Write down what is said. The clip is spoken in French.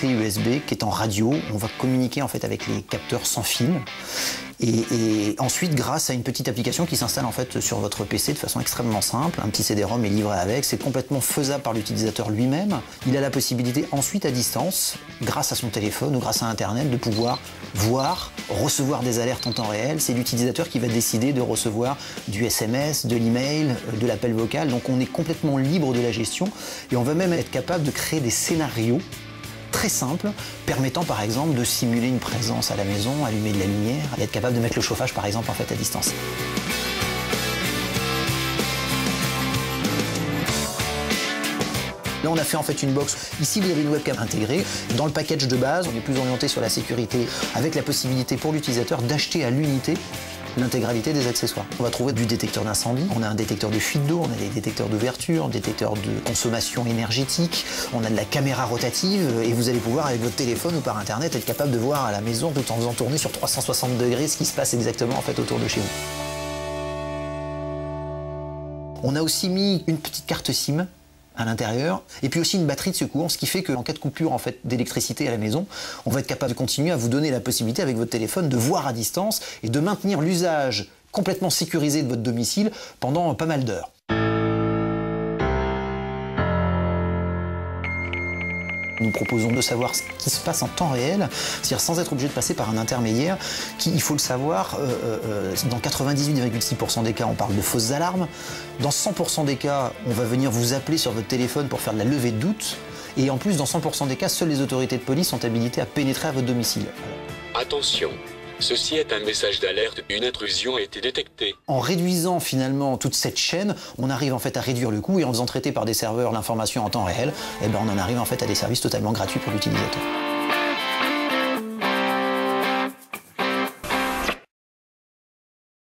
clé USB qui est en radio. On va communiquer en fait avec les capteurs sans fil. Et ensuite, grâce à une petite application qui s'installe en fait sur votre PC de façon extrêmement simple, un petit CD-ROM est livré avec, c'est complètement faisable par l'utilisateur lui-même. Il a la possibilité ensuite à distance, grâce à son téléphone ou grâce à Internet, de pouvoir voir, recevoir des alertes en temps réel. C'est l'utilisateur qui va décider de recevoir du SMS, de l'email, de l'appel vocal. Donc on est complètement libre de la gestion et on va même être capable de créer des scénarios très simple, permettant par exemple de simuler une présence à la maison, allumer de la lumière, et être capable de mettre le chauffage par exemple en fait à distance. Là, on a fait en fait une box. Ici, vous avez une webcam intégrée. Dans le package de base, on est plus orienté sur la sécurité, avec la possibilité pour l'utilisateur d'acheter à l'unité l'intégralité des accessoires. On va trouver du détecteur d'incendie, on a un détecteur de fuite d'eau, on a des détecteurs d'ouverture, détecteurs de consommation énergétique, on a de la caméra rotative et vous allez pouvoir avec votre téléphone ou par internet être capable de voir à la maison tout en faisant tourner sur 360 degrés ce qui se passe exactement en fait autour de chez vous. On a aussi mis une petite carte SIM à l'intérieur, et puis aussi une batterie de secours, ce qui fait qu'en cas de coupure en fait, d'électricité à la maison, on va être capable de continuer à vous donner la possibilité avec votre téléphone de voir à distance et de maintenir l'usage complètement sécurisé de votre domicile pendant pas mal d'heures. Nous proposons de savoir ce qui se passe en temps réel, c'est-à-dire sans être obligé de passer par un intermédiaire qui, il faut le savoir, dans 98,6% des cas, on parle de fausses alarmes. Dans 100% des cas, on va venir vous appeler sur votre téléphone pour faire de la levée de doute. Et en plus, dans 100% des cas, seules les autorités de police sont habilitées à pénétrer à votre domicile. Attention, ceci est un message d'alerte, une intrusion a été détectée. En réduisant finalement toute cette chaîne, on arrive en fait à réduire le coût et en faisant traiter par des serveurs l'information en temps réel, eh ben on en arrive en fait à des services totalement gratuits pour l'utilisateur.